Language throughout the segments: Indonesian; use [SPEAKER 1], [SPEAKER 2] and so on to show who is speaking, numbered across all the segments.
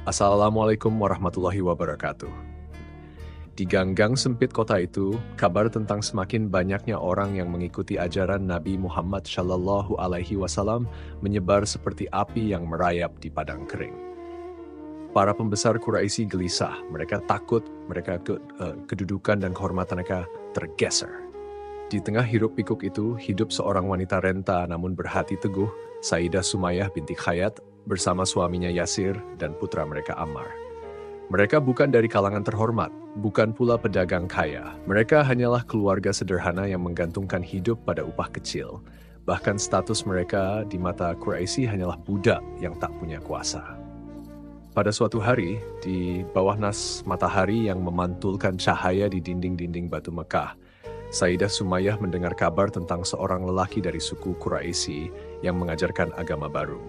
[SPEAKER 1] Assalamualaikum warahmatullahi wabarakatuh. Di gang-gang sempit kota itu, kabar tentang semakin banyaknya orang yang mengikuti ajaran Nabi Muhammad Shallallahu Alaihi Wasallam menyebar seperti api yang merayap di padang kering. Para pembesar Quraisy gelisah, mereka takut, kedudukan dan kehormatan mereka tergeser. Di tengah hiruk-pikuk itu, hidup seorang wanita renta namun berhati teguh, Sayyidah Sumayyah binti Khayyat bersama suaminya Yasir dan putra mereka Ammar. Mereka bukan dari kalangan terhormat, bukan pula pedagang kaya. Mereka hanyalah keluarga sederhana yang menggantungkan hidup pada upah kecil. Bahkan status mereka di mata Quraisy hanyalah budak yang tak punya kuasa. Pada suatu hari, di bawah nas matahari yang memantulkan cahaya di dinding-dinding batu Mekah, Sayyidah Sumayyah mendengar kabar tentang seorang lelaki dari suku Quraisy yang mengajarkan agama baru.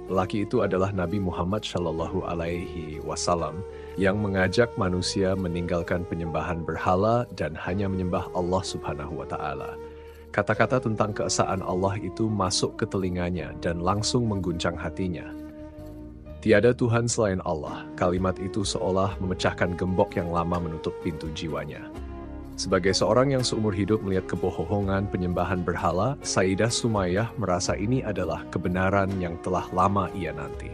[SPEAKER 1] Lelaki itu adalah Nabi Muhammad Shallallahu Alaihi Wasallam yang mengajak manusia meninggalkan penyembahan berhala dan hanya menyembah Allah Subhanahu wa Ta'ala. Kata-kata tentang keesaan Allah itu masuk ke telinganya dan langsung mengguncang hatinya. Tiada Tuhan selain Allah. Kalimat itu seolah memecahkan gembok yang lama menutup pintu jiwanya. Sebagai seorang yang seumur hidup melihat kebohongan penyembahan berhala, Sayyidah Sumayyah merasa ini adalah kebenaran yang telah lama ia nanti.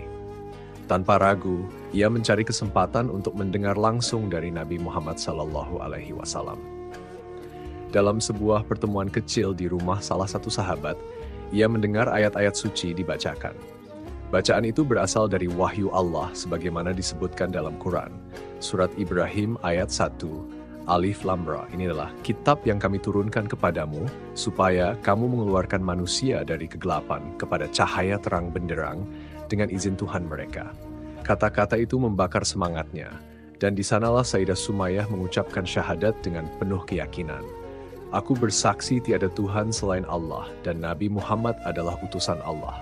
[SPEAKER 1] Tanpa ragu, ia mencari kesempatan untuk mendengar langsung dari Nabi Muhammad Sallallahu Alaihi Wasallam. Dalam sebuah pertemuan kecil di rumah salah satu sahabat, ia mendengar ayat-ayat suci dibacakan. Bacaan itu berasal dari wahyu Allah sebagaimana disebutkan dalam Quran. Surat Ibrahim ayat 1. Alif Lam Ra, ini adalah kitab yang kami turunkan kepadamu, supaya kamu mengeluarkan manusia dari kegelapan kepada cahaya terang benderang dengan izin Tuhan mereka. Kata-kata itu membakar semangatnya, dan di sanalah Sayyidah Sumayyah mengucapkan syahadat dengan penuh keyakinan. Aku bersaksi tiada Tuhan selain Allah, dan Nabi Muhammad adalah utusan Allah.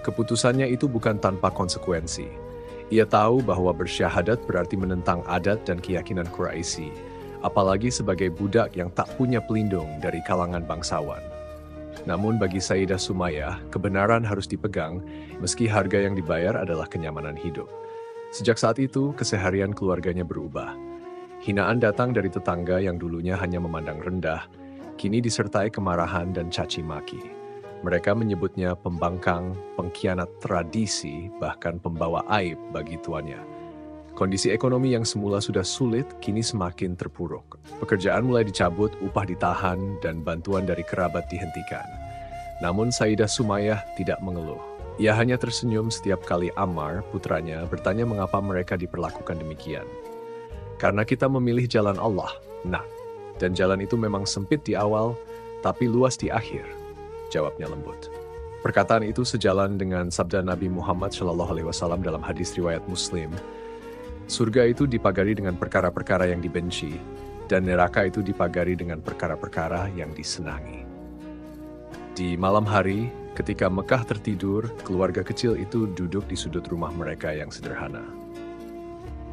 [SPEAKER 1] Keputusannya itu bukan tanpa konsekuensi. Ia tahu bahwa bersyahadat berarti menentang adat dan keyakinan Quraisy, apalagi sebagai budak yang tak punya pelindung dari kalangan bangsawan. Namun bagi Sayyidah Sumayyah, kebenaran harus dipegang meski harga yang dibayar adalah kenyamanan hidup. Sejak saat itu, keseharian keluarganya berubah. Hinaan datang dari tetangga yang dulunya hanya memandang rendah, kini disertai kemarahan dan caci maki. Mereka menyebutnya pembangkang, pengkhianat tradisi, bahkan pembawa aib bagi tuannya. Kondisi ekonomi yang semula sudah sulit, kini semakin terpuruk. Pekerjaan mulai dicabut, upah ditahan, dan bantuan dari kerabat dihentikan. Namun Sayyidah Sumayyah tidak mengeluh. Ia hanya tersenyum setiap kali Ammar, putranya, bertanya mengapa mereka diperlakukan demikian. Karena kita memilih jalan Allah, dan jalan itu memang sempit di awal, tapi luas di akhir, jawabnya lembut. Perkataan itu sejalan dengan sabda Nabi Muhammad SAW dalam hadis riwayat Muslim. Surga itu dipagari dengan perkara-perkara yang dibenci, dan neraka itu dipagari dengan perkara-perkara yang disenangi. Di malam hari, ketika Mekah tertidur, keluarga kecil itu duduk di sudut rumah mereka yang sederhana.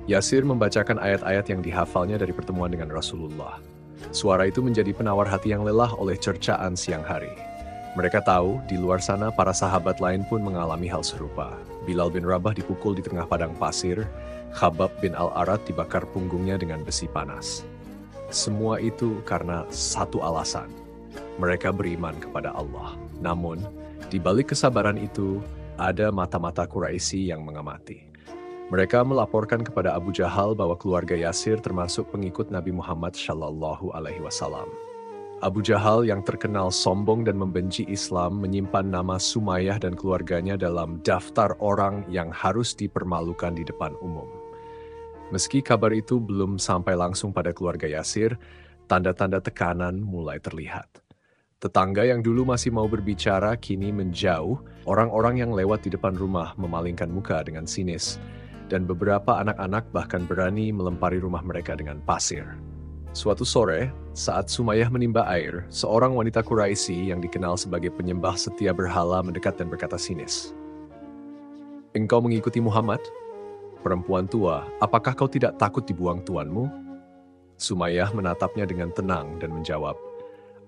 [SPEAKER 1] Yasir membacakan ayat-ayat yang dihafalnya dari pertemuan dengan Rasulullah. Suara itu menjadi penawar hati yang lelah oleh cercaan siang hari. Mereka tahu, di luar sana para sahabat lain pun mengalami hal serupa. Bilal bin Rabah dipukul di tengah padang pasir, Khabbab bin Al-Arat dibakar punggungnya dengan besi panas. Semua itu karena satu alasan. Mereka beriman kepada Allah. Namun, di balik kesabaran itu, ada mata-mata Quraisy yang mengamati. Mereka melaporkan kepada Abu Jahal bahwa keluarga Yasir termasuk pengikut Nabi Muhammad Shallallahu Alaihi Wasallam. Abu Jahal yang terkenal sombong dan membenci Islam menyimpan nama Sumayyah dan keluarganya dalam daftar orang yang harus dipermalukan di depan umum. Meski kabar itu belum sampai langsung pada keluarga Yasir, tanda-tanda tekanan mulai terlihat. Tetangga yang dulu masih mau berbicara kini menjauh, orang-orang yang lewat di depan rumah memalingkan muka dengan sinis, dan beberapa anak-anak bahkan berani melempari rumah mereka dengan pasir. Suatu sore, saat Sumayyah menimba air, seorang wanita Quraisy yang dikenal sebagai penyembah setia berhala mendekat dan berkata sinis, "Engkau mengikuti Muhammad? Perempuan tua, apakah kau tidak takut dibuang tuanmu?" Sumayyah menatapnya dengan tenang dan menjawab,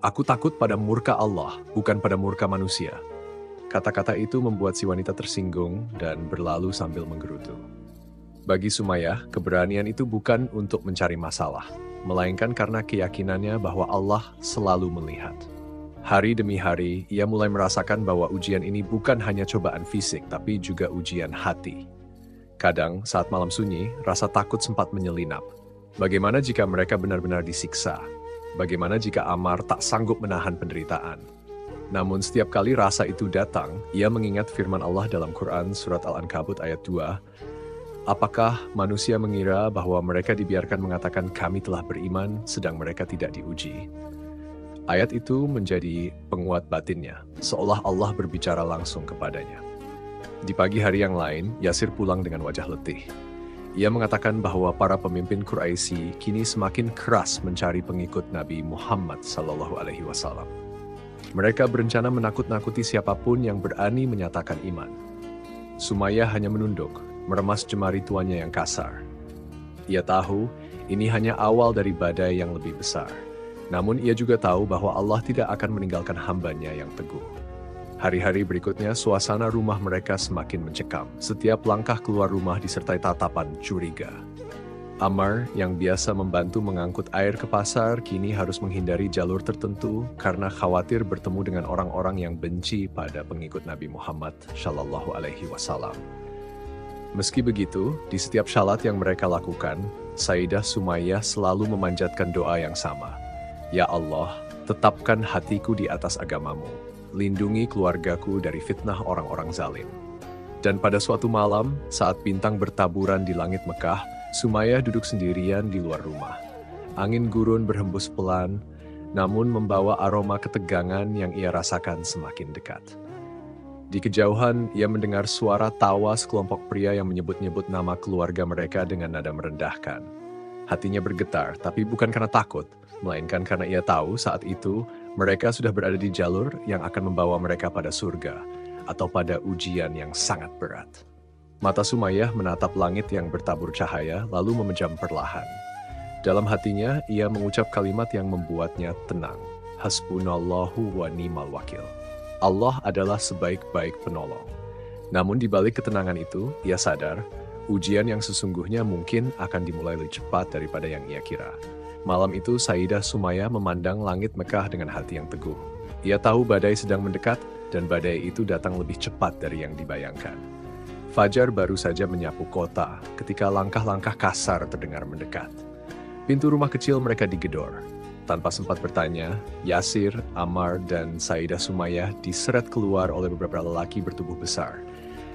[SPEAKER 1] "Aku takut pada murka Allah, bukan pada murka manusia." Kata-kata itu membuat si wanita tersinggung dan berlalu sambil menggerutu. Bagi Sumayyah, keberanian itu bukan untuk mencari masalah, melainkan karena keyakinannya bahwa Allah selalu melihat. Hari demi hari, ia mulai merasakan bahwa ujian ini bukan hanya cobaan fisik, tapi juga ujian hati. Kadang, saat malam sunyi, rasa takut sempat menyelinap. Bagaimana jika mereka benar-benar disiksa? Bagaimana jika Ammar tak sanggup menahan penderitaan? Namun setiap kali rasa itu datang, ia mengingat firman Allah dalam Quran Surat Al-Ankabut ayat 2, apakah manusia mengira bahwa mereka dibiarkan mengatakan kami telah beriman, sedang mereka tidak diuji? Ayat itu menjadi penguat batinnya, seolah Allah berbicara langsung kepadanya. Di pagi hari yang lain, Yasir pulang dengan wajah letih. Ia mengatakan bahwa para pemimpin Quraisy kini semakin keras mencari pengikut Nabi Muhammad SAW. Mereka berencana menakut-nakuti siapapun yang berani menyatakan iman. Sumayyah hanya menunduk, meremas jemari tuannya yang kasar. Ia tahu ini hanya awal dari badai yang lebih besar. Namun ia juga tahu bahwa Allah tidak akan meninggalkan hambanya yang teguh. Hari-hari berikutnya suasana rumah mereka semakin mencekam. Setiap langkah keluar rumah disertai tatapan curiga. Ammar yang biasa membantu mengangkut air ke pasar kini harus menghindari jalur tertentu karena khawatir bertemu dengan orang-orang yang benci pada pengikut Nabi Muhammad SAW. Meski begitu, di setiap syalat yang mereka lakukan, Sayyidah Sumayyah selalu memanjatkan doa yang sama. Ya Allah, tetapkan hatiku di atas agamamu. Lindungi keluargaku dari fitnah orang-orang zalim. Dan pada suatu malam, saat bintang bertaburan di langit Mekah, Sumayyah duduk sendirian di luar rumah. Angin gurun berhembus pelan, namun membawa aroma ketegangan yang ia rasakan semakin dekat. Di kejauhan, ia mendengar suara tawa sekelompok pria yang menyebut-nyebut nama keluarga mereka dengan nada merendahkan. Hatinya bergetar, tapi bukan karena takut, melainkan karena ia tahu saat itu mereka sudah berada di jalur yang akan membawa mereka pada surga atau pada ujian yang sangat berat. Mata Sumayyah menatap langit yang bertabur cahaya lalu memejam perlahan. Dalam hatinya, ia mengucap kalimat yang membuatnya tenang. Hasbunallahu wa ni'mal wakil. Allah adalah sebaik-baik penolong. Namun di balik ketenangan itu, ia sadar ujian yang sesungguhnya mungkin akan dimulai lebih cepat daripada yang ia kira. Malam itu Sayyidah Sumayyah memandang langit Mekah dengan hati yang teguh. Ia tahu badai sedang mendekat dan badai itu datang lebih cepat dari yang dibayangkan. Fajar baru saja menyapu kota ketika langkah-langkah kasar terdengar mendekat. Pintu rumah kecil mereka digedor. Tanpa sempat bertanya, Yasir, Ammar, dan Sayyidah Sumayyah diseret keluar oleh beberapa lelaki bertubuh besar.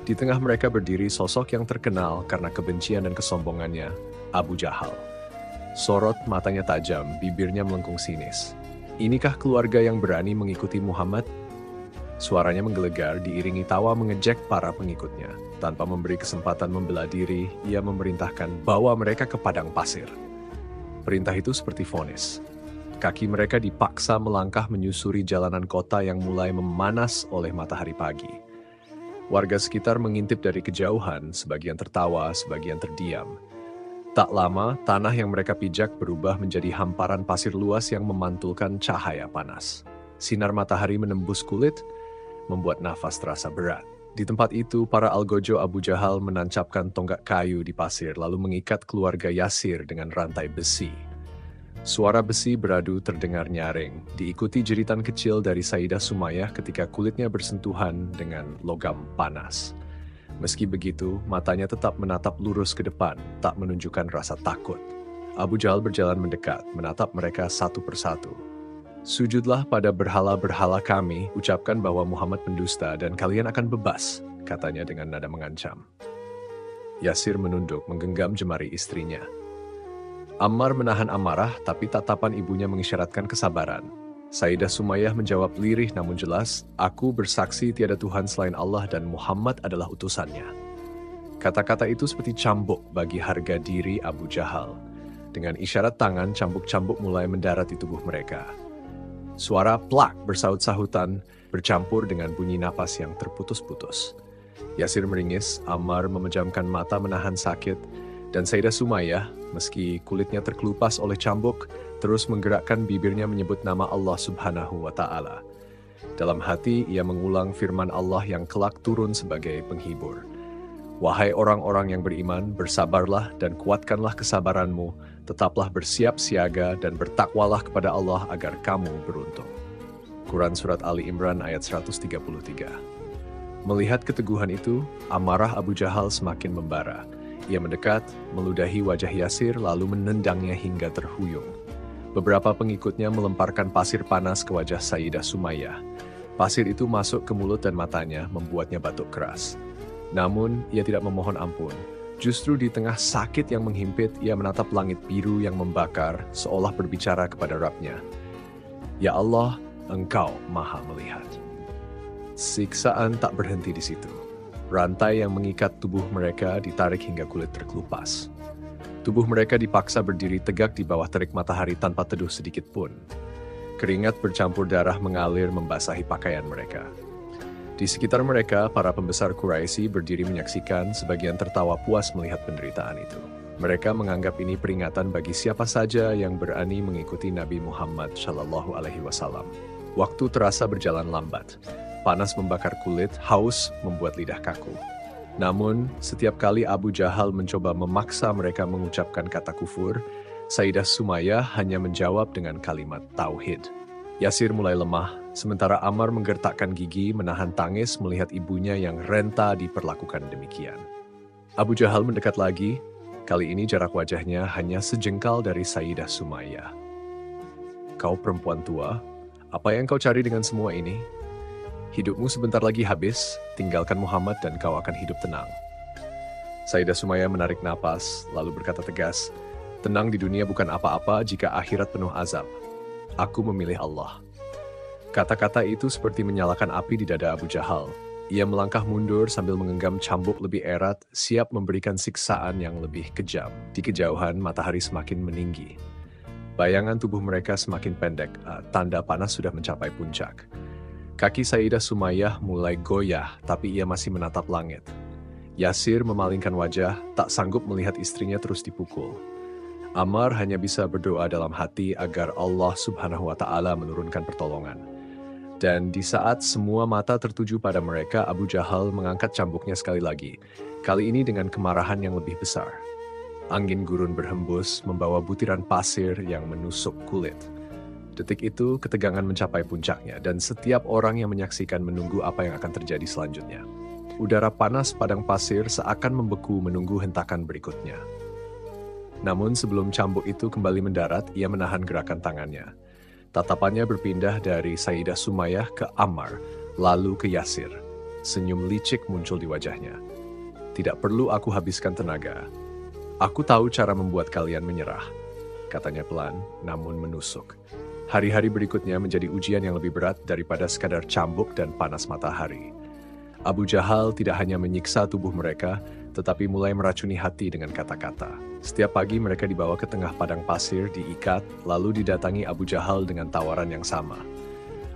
[SPEAKER 1] Di tengah mereka berdiri sosok yang terkenal karena kebencian dan kesombongannya, Abu Jahal. Sorot matanya tajam, bibirnya melengkung sinis. Inikah keluarga yang berani mengikuti Muhammad? Suaranya menggelegar diiringi tawa mengejek para pengikutnya. Tanpa memberi kesempatan membela diri, ia memerintahkan bawa mereka ke padang pasir. Perintah itu seperti vonis. Kaki mereka dipaksa melangkah menyusuri jalanan kota yang mulai memanas oleh matahari pagi. Warga sekitar mengintip dari kejauhan, sebagian tertawa, sebagian terdiam. Tak lama, tanah yang mereka pijak berubah menjadi hamparan pasir luas yang memantulkan cahaya panas. Sinar matahari menembus kulit, membuat nafas terasa berat. Di tempat itu, para algojo Abu Jahal menancapkan tonggak kayu di pasir lalu mengikat keluarga Yasir dengan rantai besi. Suara besi beradu terdengar nyaring, diikuti jeritan kecil dari Sayyidah Sumayyah ketika kulitnya bersentuhan dengan logam panas. Meski begitu, matanya tetap menatap lurus ke depan, tak menunjukkan rasa takut. Abu Jahal berjalan mendekat, menatap mereka satu persatu. Sujudlah pada berhala-berhala kami, ucapkan bahwa Muhammad pendusta dan kalian akan bebas, katanya dengan nada mengancam. Yasir menunduk, menggenggam jemari istrinya. Ammar menahan amarah, tapi tatapan ibunya mengisyaratkan kesabaran. Sayyidah Sumayyah menjawab lirih namun jelas, aku bersaksi tiada Tuhan selain Allah dan Muhammad adalah utusannya. Kata-kata itu seperti cambuk bagi harga diri Abu Jahal. Dengan isyarat tangan, cambuk-cambuk mulai mendarat di tubuh mereka. Suara plak bersaut-sahutan bercampur dengan bunyi napas yang terputus-putus. Yasir meringis, Ammar memejamkan mata menahan sakit, dan Sayyidah Sumayyah, meski kulitnya terkelupas oleh cambuk, terus menggerakkan bibirnya menyebut nama Allah Subhanahu wa Ta'ala. Dalam hati, ia mengulang firman Allah yang kelak turun sebagai penghibur. Wahai orang-orang yang beriman, bersabarlah dan kuatkanlah kesabaranmu, tetaplah bersiap siaga dan bertakwalah kepada Allah agar kamu beruntung. Quran Surat Ali Imran ayat 133. Melihat keteguhan itu, amarah Abu Jahal semakin membara. Ia mendekat, meludahi wajah Yasir lalu menendangnya hingga terhuyung. Beberapa pengikutnya melemparkan pasir panas ke wajah Sayyidah Sumayyah. Pasir itu masuk ke mulut dan matanya, membuatnya batuk keras. Namun, ia tidak memohon ampun. Justru di tengah sakit yang menghimpit, ia menatap langit biru yang membakar, seolah berbicara kepada Rabb-Nya. Ya Allah, Engkau Maha Melihat. Siksaan tak berhenti di situ. Rantai yang mengikat tubuh mereka ditarik hingga kulit terkelupas. Tubuh mereka dipaksa berdiri tegak di bawah terik matahari tanpa teduh sedikit pun. Keringat bercampur darah mengalir membasahi pakaian mereka. Di sekitar mereka, para pembesar Quraisy berdiri menyaksikan, sebagian tertawa puas melihat penderitaan itu. Mereka menganggap ini peringatan bagi siapa saja yang berani mengikuti Nabi Muhammad SAW. Waktu terasa berjalan lambat. Panas membakar kulit, haus membuat lidah kaku. Namun, setiap kali Abu Jahal mencoba memaksa mereka mengucapkan kata kufur, Sayyidah Sumayyah hanya menjawab dengan kalimat tauhid. Yasir mulai lemah, sementara Ammar menggertakkan gigi menahan tangis melihat ibunya yang renta diperlakukan demikian. Abu Jahal mendekat lagi, kali ini jarak wajahnya hanya sejengkal dari Sayyidah Sumayyah. Kau perempuan tua, apa yang kau cari dengan semua ini? Hidupmu sebentar lagi habis, tinggalkan Muhammad dan kau akan hidup tenang. Sayyidah Sumayyah menarik napas, lalu berkata tegas, tenang di dunia bukan apa-apa jika akhirat penuh azab. Aku memilih Allah. Kata-kata itu seperti menyalakan api di dada Abu Jahal. Ia melangkah mundur sambil menggenggam cambuk lebih erat, siap memberikan siksaan yang lebih kejam. Di kejauhan, matahari semakin meninggi. Bayangan tubuh mereka semakin pendek, tanda panas sudah mencapai puncak. Kaki Sayyidah Sumayyah mulai goyah, tapi ia masih menatap langit. Yasir memalingkan wajah, tak sanggup melihat istrinya terus dipukul. Ammar hanya bisa berdoa dalam hati agar Allah Subhanahu wa Ta'ala menurunkan pertolongan. Dan di saat semua mata tertuju pada mereka, Abu Jahal mengangkat cambuknya sekali lagi, kali ini dengan kemarahan yang lebih besar. Angin gurun berhembus, membawa butiran pasir yang menusuk kulit. Detik itu, ketegangan mencapai puncaknya, dan setiap orang yang menyaksikan menunggu apa yang akan terjadi selanjutnya. Udara panas padang pasir seakan membeku menunggu hentakan berikutnya. Namun sebelum cambuk itu kembali mendarat, ia menahan gerakan tangannya. Tatapannya berpindah dari Sayyidah Sumayyah ke Ammar, lalu ke Yasir. Senyum licik muncul di wajahnya. Tidak perlu aku habiskan tenaga. Aku tahu cara membuat kalian menyerah, katanya pelan, namun menusuk. Hari-hari berikutnya menjadi ujian yang lebih berat daripada sekadar cambuk dan panas matahari. Abu Jahal tidak hanya menyiksa tubuh mereka, tetapi mulai meracuni hati dengan kata-kata. Setiap pagi mereka dibawa ke tengah padang pasir, diikat, lalu didatangi Abu Jahal dengan tawaran yang sama.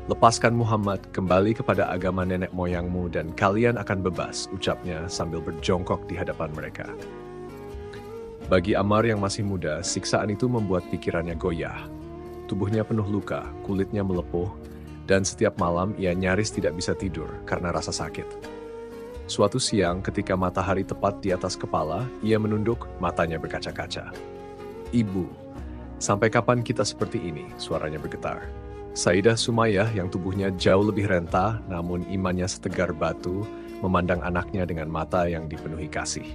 [SPEAKER 1] Lepaskan Muhammad, kembali kepada agama nenek moyangmu dan kalian akan bebas, ucapnya sambil berjongkok di hadapan mereka. Bagi Ammar yang masih muda, siksaan itu membuat pikirannya goyah. Tubuhnya penuh luka, kulitnya melepuh, dan setiap malam ia nyaris tidak bisa tidur karena rasa sakit. Suatu siang ketika matahari tepat di atas kepala, ia menunduk, matanya berkaca-kaca. Ibu, sampai kapan kita seperti ini? Suaranya bergetar. Sayyidah Sumayyah yang tubuhnya jauh lebih renta, namun imannya setegar batu, memandang anaknya dengan mata yang dipenuhi kasih.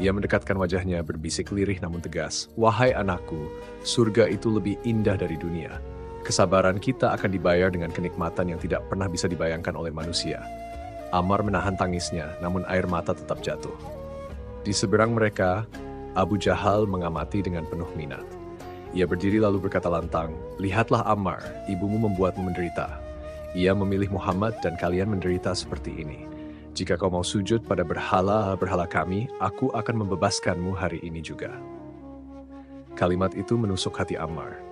[SPEAKER 1] Ia mendekatkan wajahnya berbisik lirih namun tegas. Wahai anakku, surga itu lebih indah dari dunia. Kesabaran kita akan dibayar dengan kenikmatan yang tidak pernah bisa dibayangkan oleh manusia. Ammar menahan tangisnya, namun air mata tetap jatuh. Di seberang mereka, Abu Jahal mengamati dengan penuh minat. Ia berdiri lalu berkata lantang, lihatlah Ammar, ibumu membuatmu menderita. Ia memilih Muhammad dan kalian menderita seperti ini. Jika kau mau sujud pada berhala-berhala kami, aku akan membebaskanmu hari ini juga. Kalimat itu menusuk hati Ammar.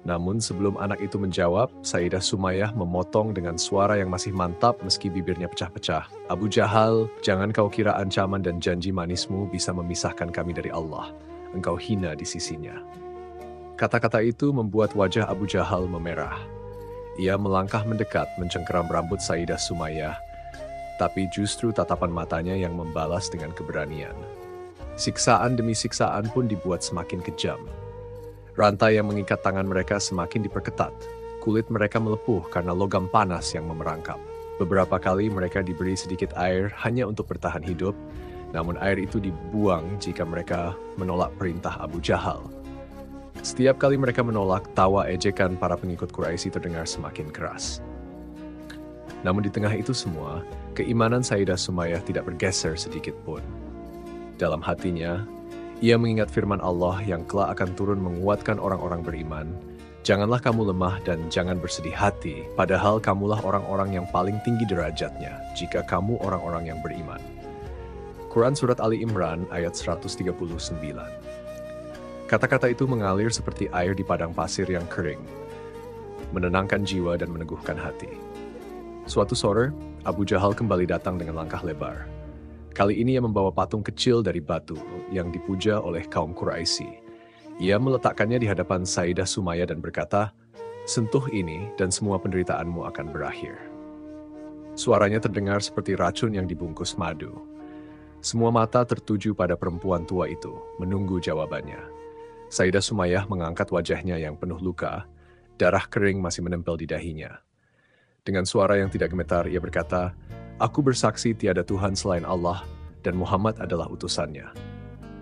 [SPEAKER 1] Namun sebelum anak itu menjawab, Sayyidah Sumayyah memotong dengan suara yang masih mantap meski bibirnya pecah-pecah. Abu Jahal, jangan kau kira ancaman dan janji manismu bisa memisahkan kami dari Allah. Engkau hina di sisinya. Kata-kata itu membuat wajah Abu Jahal memerah. Ia melangkah mendekat, mencengkeram rambut Sayyidah Sumayyah. tapi justru tatapan matanya yang membalas dengan keberanian. Siksaan demi siksaan pun dibuat semakin kejam. Rantai yang mengikat tangan mereka semakin diperketat. Kulit mereka melepuh karena logam panas yang memerangkap. Beberapa kali mereka diberi sedikit air hanya untuk bertahan hidup, namun air itu dibuang jika mereka menolak perintah Abu Jahal. Setiap kali mereka menolak, tawa ejekan para pengikut Quraisy terdengar semakin keras. Namun di tengah itu semua, keimanan Sayyidah Sumayyah tidak bergeser sedikit pun. Dalam hatinya, ia mengingat firman Allah yang kelak akan turun menguatkan orang-orang beriman. Janganlah kamu lemah dan jangan bersedih hati, padahal kamulah orang-orang yang paling tinggi derajatnya jika kamu orang-orang yang beriman. Quran Surat Ali Imran ayat 139. Kata-kata itu mengalir seperti air di padang pasir yang kering, menenangkan jiwa dan meneguhkan hati. Suatu sore, Abu Jahal kembali datang dengan langkah lebar. Kali ini ia membawa patung kecil dari batu yang dipuja oleh kaum Quraisy. Ia meletakkannya di hadapan Sayyidah Sumayyah dan berkata, "Sentuh ini dan semua penderitaanmu akan berakhir." Suaranya terdengar seperti racun yang dibungkus madu. Semua mata tertuju pada perempuan tua itu, menunggu jawabannya. Sayyidah Sumayyah mengangkat wajahnya yang penuh luka, darah kering masih menempel di dahinya. Dengan suara yang tidak gemetar, ia berkata, "Aku bersaksi tiada Tuhan selain Allah, dan Muhammad adalah utusannya."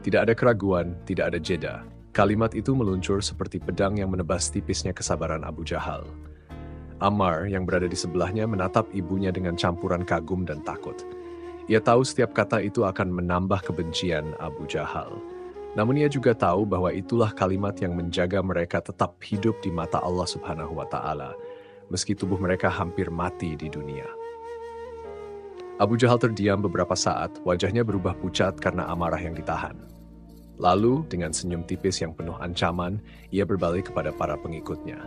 [SPEAKER 1] Tidak ada keraguan, tidak ada jeda. Kalimat itu meluncur seperti pedang yang menebas tipisnya kesabaran Abu Jahal. Ammar yang berada di sebelahnya menatap ibunya dengan campuran kagum dan takut. Ia tahu setiap kata itu akan menambah kebencian Abu Jahal. Namun ia juga tahu bahwa itulah kalimat yang menjaga mereka tetap hidup di mata Allah Subhanahu wa Ta'ala, meski tubuh mereka hampir mati di dunia. Abu Jahal terdiam beberapa saat, wajahnya berubah pucat karena amarah yang ditahan. Lalu, dengan senyum tipis yang penuh ancaman, ia berbalik kepada para pengikutnya.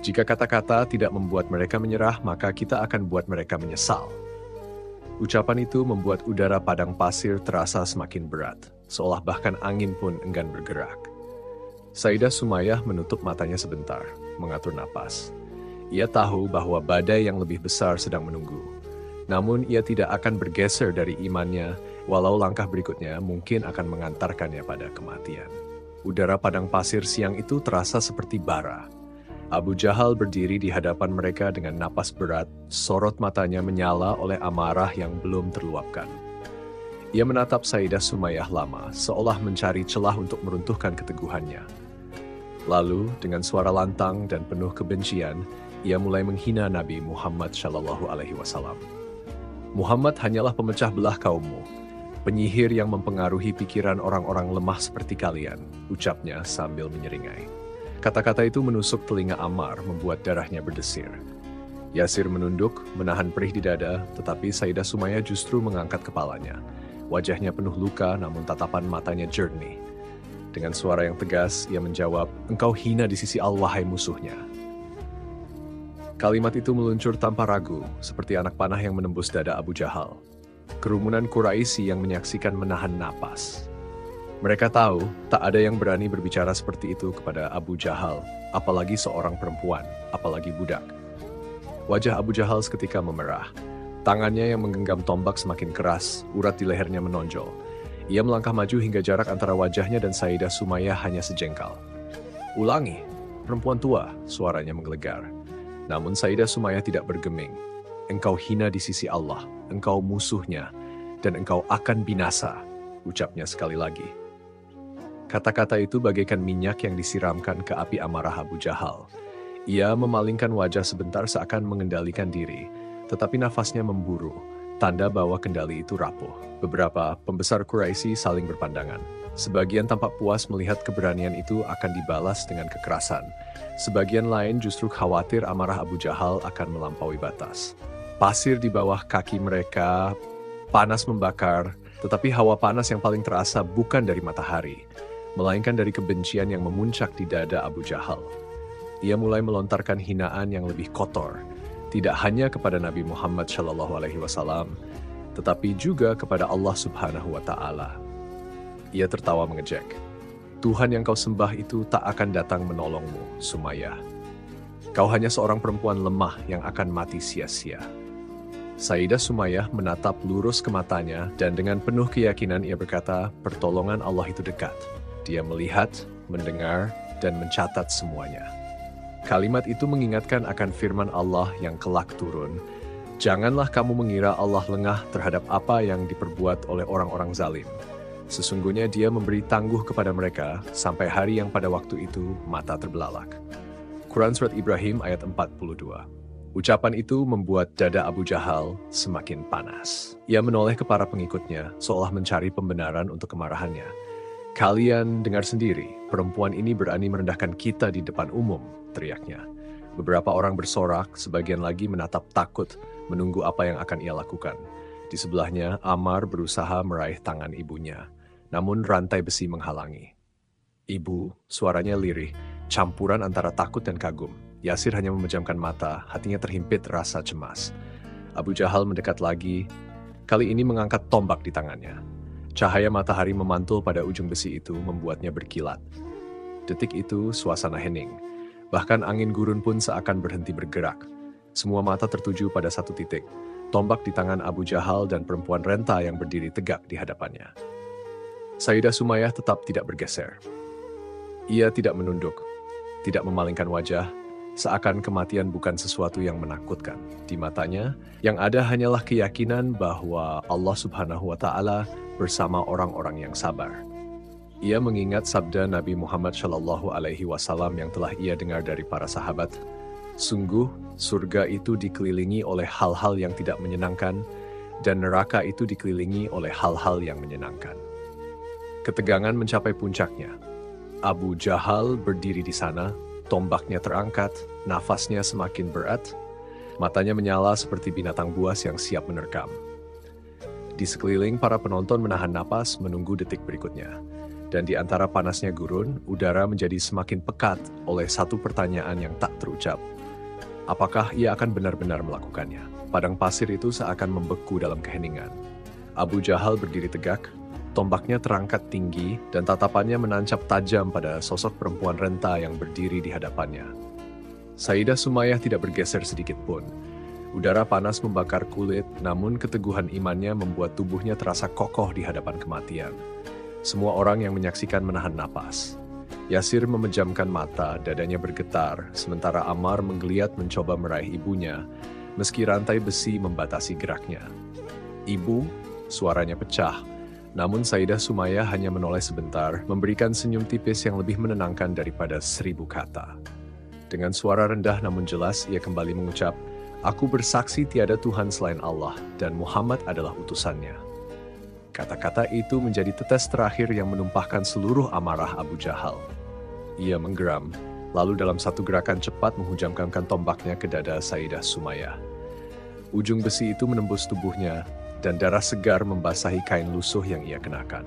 [SPEAKER 1] "Jika kata-kata tidak membuat mereka menyerah, maka kita akan buat mereka menyesal." Ucapan itu membuat udara padang pasir terasa semakin berat, seolah bahkan angin pun enggan bergerak. Sayyidah Sumayyah menutup matanya sebentar, mengatur napas. Ia tahu bahwa badai yang lebih besar sedang menunggu. Namun ia tidak akan bergeser dari imannya, walau langkah berikutnya mungkin akan mengantarkannya pada kematian. Udara padang pasir siang itu terasa seperti bara. Abu Jahal berdiri di hadapan mereka dengan napas berat, sorot matanya menyala oleh amarah yang belum terluapkan. Ia menatap Sayyidah Sumayyah lama, seolah mencari celah untuk meruntuhkan keteguhannya. Lalu, dengan suara lantang dan penuh kebencian, ia mulai menghina Nabi Muhammad SAW. "Muhammad hanyalah pemecah belah kaummu, penyihir yang mempengaruhi pikiran orang-orang lemah seperti kalian," ucapnya sambil menyeringai. Kata-kata itu menusuk telinga Ammar, membuat darahnya berdesir. Yasir menunduk, menahan perih di dada, tetapi Sayyidah Sumayyah justru mengangkat kepalanya. Wajahnya penuh luka, namun tatapan matanya jernih. Dengan suara yang tegas, ia menjawab, "Engkau hina di sisi Allah, wahai musuhnya." Kalimat itu meluncur tanpa ragu, seperti anak panah yang menembus dada Abu Jahal. Kerumunan Quraisy yang menyaksikan menahan napas. Mereka tahu, tak ada yang berani berbicara seperti itu kepada Abu Jahal, apalagi seorang perempuan, apalagi budak. Wajah Abu Jahal seketika memerah. Tangannya yang menggenggam tombak semakin keras, urat di lehernya menonjol. Ia melangkah maju hingga jarak antara wajahnya dan Sayyidah Sumayyah hanya sejengkal. "Ulangi, perempuan tua," suaranya menggelegar. Namun Sayyidah Sumayyah tidak bergeming. "Engkau hina di sisi Allah, engkau musuhnya, dan engkau akan binasa," ucapnya sekali lagi. Kata-kata itu bagaikan minyak yang disiramkan ke api amarah Abu Jahal. Ia memalingkan wajah sebentar seakan mengendalikan diri, tetapi nafasnya memburu, tanda bahwa kendali itu rapuh. Beberapa pembesar Quraisy saling berpandangan. Sebagian tampak puas melihat keberanian itu akan dibalas dengan kekerasan. Sebagian lain justru khawatir amarah Abu Jahal akan melampaui batas. Pasir di bawah kaki mereka panas membakar, tetapi hawa panas yang paling terasa bukan dari matahari, melainkan dari kebencian yang memuncak di dada Abu Jahal. Ia mulai melontarkan hinaan yang lebih kotor, tidak hanya kepada Nabi Muhammad SAW, tetapi juga kepada Allah Subhanahu wa Ta'ala. Ia tertawa mengejek. "Tuhan yang kau sembah itu tak akan datang menolongmu, Sumayyah. Kau hanya seorang perempuan lemah yang akan mati sia-sia." Sayyidah Sumayyah menatap lurus ke matanya dan dengan penuh keyakinan ia berkata, pertolongan Allah itu dekat. Dia melihat, mendengar, dan mencatat semuanya. Kalimat itu mengingatkan akan firman Allah yang kelak turun. Janganlah kamu mengira Allah lengah terhadap apa yang diperbuat oleh orang-orang zalim. Sesungguhnya dia memberi tangguh kepada mereka sampai hari yang pada waktu itu mata terbelalak. Quran Surat Ibrahim ayat 42. Ucapan itu membuat dada Abu Jahal semakin panas. Ia menoleh ke para pengikutnya seolah mencari pembenaran untuk kemarahannya. Kalian dengar sendiri, perempuan ini berani merendahkan kita di depan umum, teriaknya. Beberapa orang bersorak, sebagian lagi menatap takut, menunggu apa yang akan ia lakukan. Di sebelahnya, Ammar berusaha meraih tangan ibunya, namun rantai besi menghalangi. Ibu, suaranya lirih, campuran antara takut dan kagum. Yasir hanya memejamkan mata, hatinya terhimpit rasa cemas. Abu Jahal mendekat lagi, kali ini mengangkat tombak di tangannya. Cahaya matahari memantul pada ujung besi itu membuatnya berkilat. Detik itu suasana hening. Bahkan angin gurun pun seakan berhenti bergerak. Semua mata tertuju pada satu titik, tombak di tangan Abu Jahal dan perempuan renta yang berdiri tegak di hadapannya. Sayyidah Sumayyah tetap tidak bergeser. Ia tidak menunduk, tidak memalingkan wajah, seakan kematian bukan sesuatu yang menakutkan. Di matanya, yang ada hanyalah keyakinan bahwa Allah Subhanahu wa Ta'ala bersama orang-orang yang sabar. Ia mengingat sabda Nabi Muhammad SAW yang telah ia dengar dari para sahabat. Sungguh, surga itu dikelilingi oleh hal-hal yang tidak menyenangkan, dan neraka itu dikelilingi oleh hal-hal yang menyenangkan. Ketegangan mencapai puncaknya. Abu Jahal berdiri di sana, tombaknya terangkat, nafasnya semakin berat, matanya menyala seperti binatang buas yang siap menerkam. Di sekeliling, para penonton menahan napas menunggu detik berikutnya. Dan di antara panasnya gurun, udara menjadi semakin pekat oleh satu pertanyaan yang tak terucap. Apakah ia akan benar-benar melakukannya? Padang pasir itu seakan membeku dalam keheningan. Abu Jahal berdiri tegak, tombaknya terangkat tinggi, dan tatapannya menancap tajam pada sosok perempuan renta yang berdiri di hadapannya. Sayyidah Sumayyah tidak bergeser sedikit pun. Udara panas membakar kulit, namun keteguhan imannya membuat tubuhnya terasa kokoh di hadapan kematian. Semua orang yang menyaksikan menahan napas. Yasir memejamkan mata, dadanya bergetar, sementara Ammar menggeliat mencoba meraih ibunya, meski rantai besi membatasi geraknya. Ibu, suaranya pecah, namun Sayyidah Sumayyah hanya menoleh sebentar, memberikan senyum tipis yang lebih menenangkan daripada 1000 kata. Dengan suara rendah namun jelas, ia kembali mengucap, "Aku bersaksi tiada Tuhan selain Allah, dan Muhammad adalah utusannya." Kata-kata itu menjadi tetes terakhir yang menumpahkan seluruh amarah Abu Jahal. Ia menggeram, lalu dalam satu gerakan cepat menghujamkan tombaknya ke dada Sayyidah Sumayyah. Ujung besi itu menembus tubuhnya, dan darah segar membasahi kain lusuh yang ia kenakan.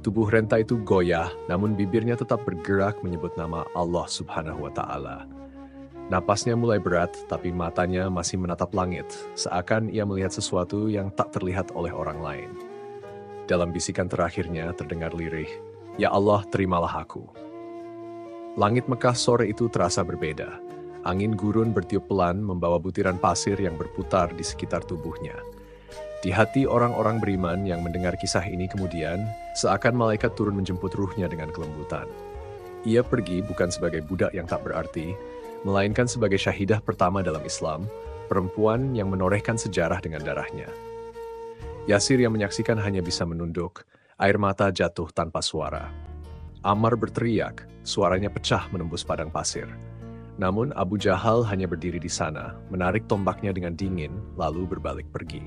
[SPEAKER 1] Tubuh renta itu goyah, namun bibirnya tetap bergerak menyebut nama Allah Subhanahu wa Ta'ala. Napasnya mulai berat, tapi matanya masih menatap langit, seakan ia melihat sesuatu yang tak terlihat oleh orang lain. Dalam bisikan terakhirnya terdengar lirih, "Ya Allah, terimalah aku." Langit Mekah sore itu terasa berbeda. Angin gurun bertiup pelan membawa butiran pasir yang berputar di sekitar tubuhnya. Di hati orang-orang beriman yang mendengar kisah ini kemudian, seakan malaikat turun menjemput ruhnya dengan kelembutan. Ia pergi bukan sebagai budak yang tak berarti, melainkan sebagai syahidah pertama dalam Islam, perempuan yang menorehkan sejarah dengan darahnya. Yasir yang menyaksikan hanya bisa menunduk, air mata jatuh tanpa suara. Ammar berteriak, suaranya pecah menembus padang pasir. Namun Abu Jahal hanya berdiri di sana, menarik tombaknya dengan dingin, lalu berbalik pergi.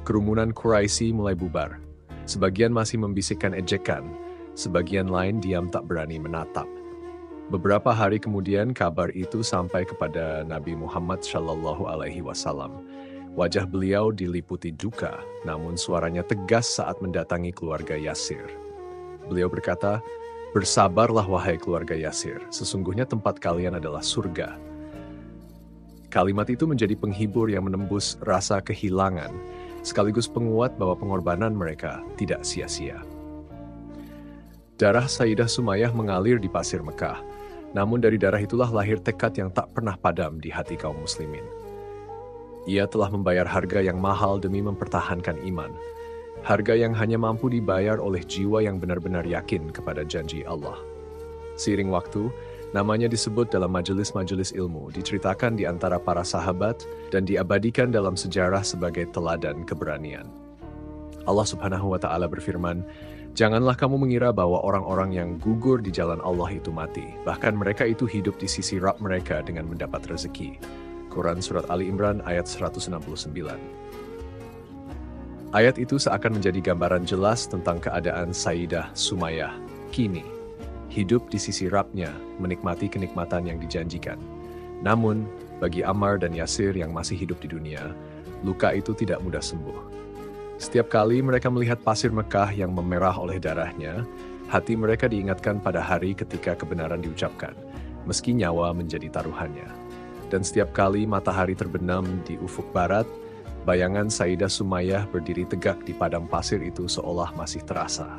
[SPEAKER 1] Kerumunan Quraisy mulai bubar. Sebagian masih membisikkan ejekan, sebagian lain diam tak berani menatap. Beberapa hari kemudian kabar itu sampai kepada Nabi Muhammad SAW. Wajah beliau diliputi duka, namun suaranya tegas saat mendatangi keluarga Yasir. Beliau berkata, "Bersabarlah wahai keluarga Yasir, sesungguhnya tempat kalian adalah surga." Kalimat itu menjadi penghibur yang menembus rasa kehilangan, sekaligus penguat bahwa pengorbanan mereka tidak sia-sia. Darah Sayyidah Sumayyah mengalir di pasir Mekah, namun dari darah itulah lahir tekad yang tak pernah padam di hati kaum muslimin. Ia telah membayar harga yang mahal demi mempertahankan iman. Harga yang hanya mampu dibayar oleh jiwa yang benar-benar yakin kepada janji Allah. Seiring waktu, namanya disebut dalam majelis-majelis ilmu, diceritakan di antara para sahabat, dan diabadikan dalam sejarah sebagai teladan keberanian. Allah Subhanahu wa Ta'ala berfirman, "Janganlah kamu mengira bahwa orang-orang yang gugur di jalan Allah itu mati, bahkan mereka itu hidup di sisi Rabb mereka dengan mendapat rezeki." Quran Surat Ali Imran ayat 169. Ayat itu seakan menjadi gambaran jelas tentang keadaan Sayyidah Sumayyah kini. Hidup di sisi Rabb-nya, menikmati kenikmatan yang dijanjikan. Namun, bagi Ammar dan Yasir yang masih hidup di dunia, luka itu tidak mudah sembuh. Setiap kali mereka melihat pasir Mekah yang memerah oleh darahnya, hati mereka diingatkan pada hari ketika kebenaran diucapkan, meski nyawa menjadi taruhannya. Dan setiap kali matahari terbenam di ufuk barat, bayangan Sayyidah Sumayyah berdiri tegak di padang pasir itu seolah masih terasa.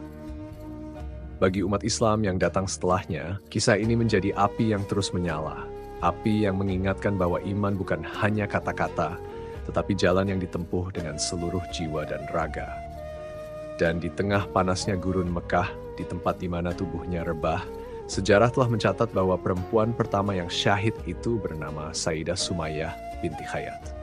[SPEAKER 1] Bagi umat Islam yang datang setelahnya, kisah ini menjadi api yang terus menyala. Api yang mengingatkan bahwa iman bukan hanya kata-kata, tetapi jalan yang ditempuh dengan seluruh jiwa dan raga. Dan di tengah panasnya gurun Mekah, di tempat di mana tubuhnya rebah, sejarah telah mencatat bahwa perempuan pertama yang syahid itu bernama Sayyidah Sumayyah binti Khayyat.